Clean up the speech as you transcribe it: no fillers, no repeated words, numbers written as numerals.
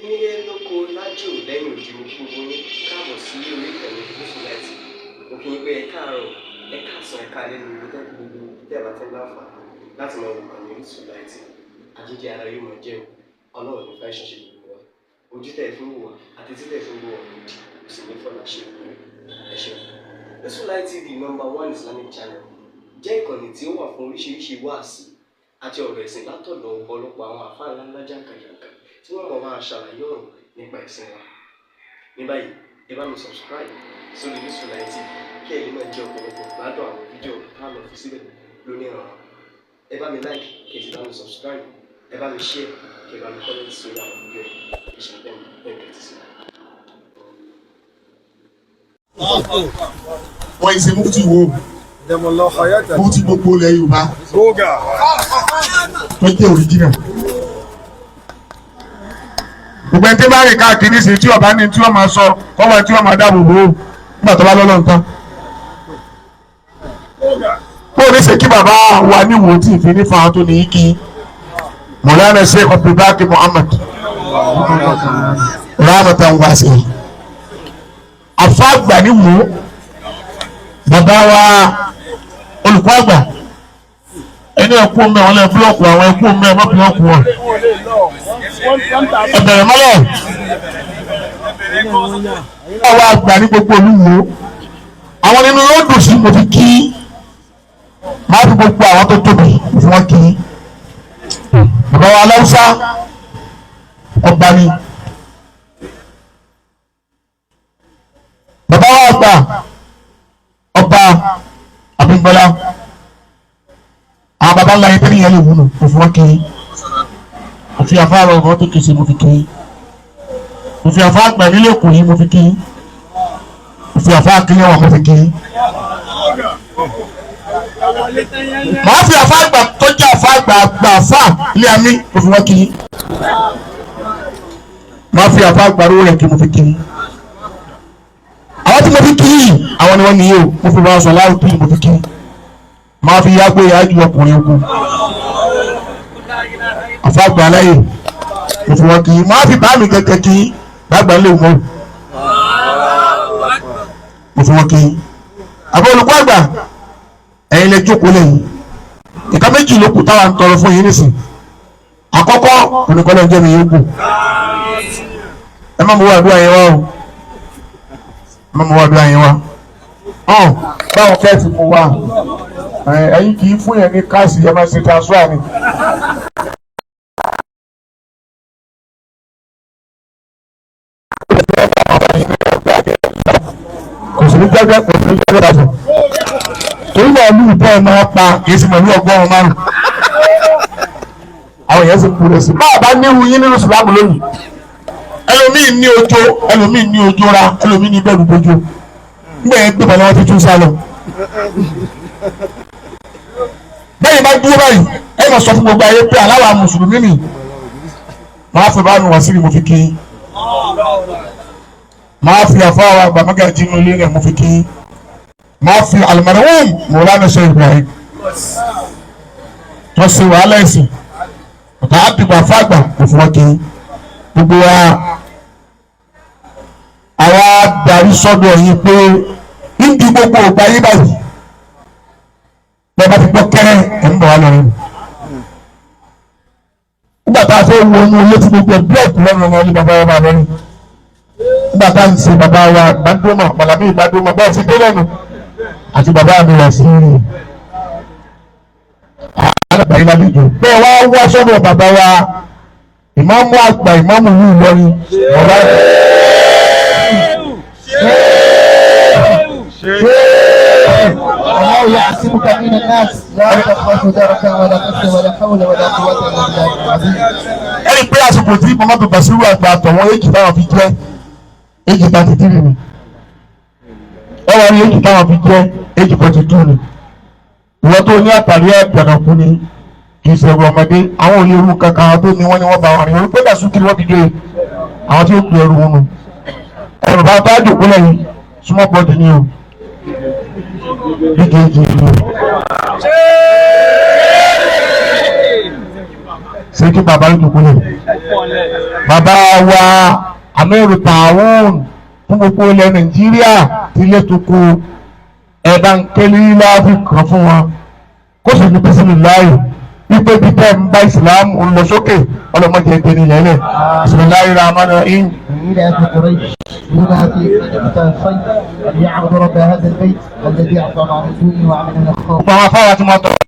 nílé lóko lájò lẹ́yìn òdi gbogbo ní káàbọ̀ sí orí ìkànnì Orísun mo kí n pé ẹ káàárọ̀ ẹ káàsán ẹ káalẹ́ ní ibi tẹ́lẹ̀ gbogbo tẹ́lẹ̀ tẹ́lẹ̀ láǹfààní láti máa wò ìkànnì Orísun àjíjẹ ara yóò máa jẹun ọlọ́run ní fẹ́ ṣẹṣẹ gbogbo wa ojú tẹ̀ fún wò wá àti títẹ̀ fún wò wá lòdì kò sì ní fọ́nà ṣe ẹ ṣeun. Orísun TV #1 Islamic channel jẹ́ ìkànnì tí ó wà fún oríṣiríṣi wáàsí àti ọ̀rọ̀ ẹ̀sìn látọ̀dọ̀ ọ̀pọ̀lọpọ̀ àwọn àfáà ńláńlá jàǹkàjàǹkà tí wọ́n mọ̀ máa ṣàlàyé ọ̀rọ̀ nípa ẹ̀sìn wa. Ní báyìí ẹ bá mi subscribe sórí Orísun TV kí ẹ lè máa jẹ ọ̀pọ̀lọpọ̀ gbádùn àwọn fídíò táwọn fi síbẹ̀ lónìí ọ̀rọ̀. Ẹ bá mi like kí ẹ sì bá mi subscribe, ẹ bá mi share kí ẹ bá mi comment sórí àwọn fídíò yìí kí ṣe bẹ́ẹ̀ bẹ́ẹ̀ ti sí. wọ́n ìṣe mufti wo mufti gbogbo ilẹ̀ Yorùbá tó jẹ́ original. gbogbo ẹni tí bá rìn káàkiri sí tí ọba ní tí wọ́n máa sọ kọ́wọ́ tí wọ́n máa dáàbò bò ó nígbà tó bá lọ́lọ́ nǹkan. bó o ní ṣe kí bàbá wa níwò tí ìfi ní fa tó ní kí Mọ̀lánà Sheikh Abdulbaki Muhammad rahmatan wasi'a àfáàgbà ní wò bàbá wa olùkọ́ àgbà ẹni ẹ̀kú mẹ́ wọn lẹ́ búlọ́ọ̀kù àwọn ẹ̀kú mẹ́ ọmọ búlọ́ọ̀kù wọn ẹ̀bẹ̀rẹ̀ mọ́lẹ̀ ọwọ́ àgbà ní gbogbo olúwo àwọn nínú yóò dùn sí mo fi kí máa fi gbogbo àwọn tó tóbi fún wọn kí bàbá wa aláwùsá ọba ni bàbá wa àgbà ọba Abímbọ́lá àwọn bàbá ńlá yẹn tẹ́lẹ̀ yẹn lè wúlò mo fi wọn kí mo fi àfa àrọ̀ ọ̀gá tó kèsì mo fi kí mo fi àfa àgbà nílé èkó yìí mo fi kí mo fi àfa àkínyẹ̀ wà mo fi kí màá fi àfa àgbà tó jẹ́ àfa àgbà àfa ilé àmì mo fi wọn kí màá fi àfa àgbà rówó rẹ̀ kí mo fi kí àwọn tí mo fi kí àwọn ni wọ́n ní yìí o mo fi bá sọ láwùjọ mo fi kí máa fi yàgbé yàjú ọkùnrin ogun àfàgbà aláyè mo fi wọn kí máa fi bá mi kẹ̀kẹ́ kí gbàgbà lè mọ mo fi wọn kí àbọ̀ olùkọ́ àgbà ẹ̀yin lè jókòó lẹ́yìn ìka méjì ló kù táwa ń tọrọ fún yín nísìn àkọ́kọ́ oníkọ́lẹ́ ń jẹ́ mi yín kù ẹ má mú wá àdúrà yẹn wá o ẹ má mú wá àdúrà yẹn wá báwọn fẹ́ẹ́ ti mú wá ẹ̀yin kì í fún yẹn ní káàsì ẹ máa ṣe transfer ni. kò sí ní gbẹ́gbẹ́ kò sí ní gbẹ́gbẹ́ dàbọ̀ torí náà lù bọ́ ẹ máa pa kì í sì mọ̀ ní ọgbọ́n márùn. àwọn èèyàn sì kúrò sí. báà bá níhu yín nínú sùlámù lónìí ẹlòmíì ní ojó ẹlòmíì ní ojó ra ẹlòmíì ní bẹ́ẹ̀ gbójú nígbà yẹn gbé bàlá wọn ti tún sá lọ. bẹ́ẹ̀ bá dúró báyìí ẹ máa sọ fún gbogbo ayé pé aláwa mùsùlùmí nì máa fi bánu wá síbi mo fi kí máa fi àfọwọ́ àgbàmọ́gà jínú ilé rẹ̀ mo fi kí máa fi Al-Marhum Mawlana Sheikh Ibrahim tó ṣe wàhálà ẹ̀sìn ọ̀tá àdìgbà fàgbà kò fún wọn kí gbogbo wa àwa darí sọ́dọ̀ yìí pé níbi gbogbo ọgbà yìí báyìí bẹ́ẹ̀ bá ti gbọ́ kẹ́rẹ́ ẹ̀ ń bọ̀ wá lọ́rùn. nígbà tá a fẹ́ wo inú ilé tí gbogbo búlọ̀kù lọ́rùn ọmọ ní bàbá wa máa lọ́rùn. nígbà tá a ń ṣe bàbá wa gbàdúmọ̀ màlámì ìgbàdúmọ̀ bẹ́ẹ̀ ti dé lẹ́nu àti bàbá mi wà sí i. alábàáyé lálejò bẹ́ẹ̀ wá wá sọ́dọ̀ bàbá wa ìmáàmù àgbà ìmáàmù yìí lọ́rin ọ̀rá الله يعصمك من الناس لا تخاف دركا ولا خشيه ولا حول ولا قوه الا بالله العظيم. ẹni pé àsìkò tí Muhammadu Basiru àgbà àtọ̀wọ́ èjì táwọn fi jẹ́ èjì 33 ni ẹ wà ní èjì táwọn fi jẹ́ èjì 42 ni ìwọ́n tó ní àtàrí ẹ̀gbẹ̀rẹ̀kú ni kì í ṣe ẹrù ọmọdé àwọn òye orú kankan àwọn tó ní wọ́n ní wọ́n bá wọn rìn orí pé dàsúkì wọ́n fi dé àwọn tí ó gbé ẹrù wọn nù ẹrù bá bá jòkó lẹ́yìn súnmọ́ pọ̀ dì ní o. ṣe ṣe kí bàbá ló dùkú lẹ̀. Bàbá wa Amẹ́rù Tàwọn fún gbogbo ilẹ̀ Nàìjíríà tí ilé tó kú ẹ bá ń kélé láàbù kan fún wọn kó sì ní bísí láàyè wípé bí tẹ́ ń bá ìsìlámù ń lọ sókè ọlọ́mọdé ẹgbẹ́ ní ilẹ̀ bismillahir rahmanir rahim. إلى قريش بما في مكة الخير أن يعبد رب هذا البيت الذي أعطانا من دونه وعملنا الخير.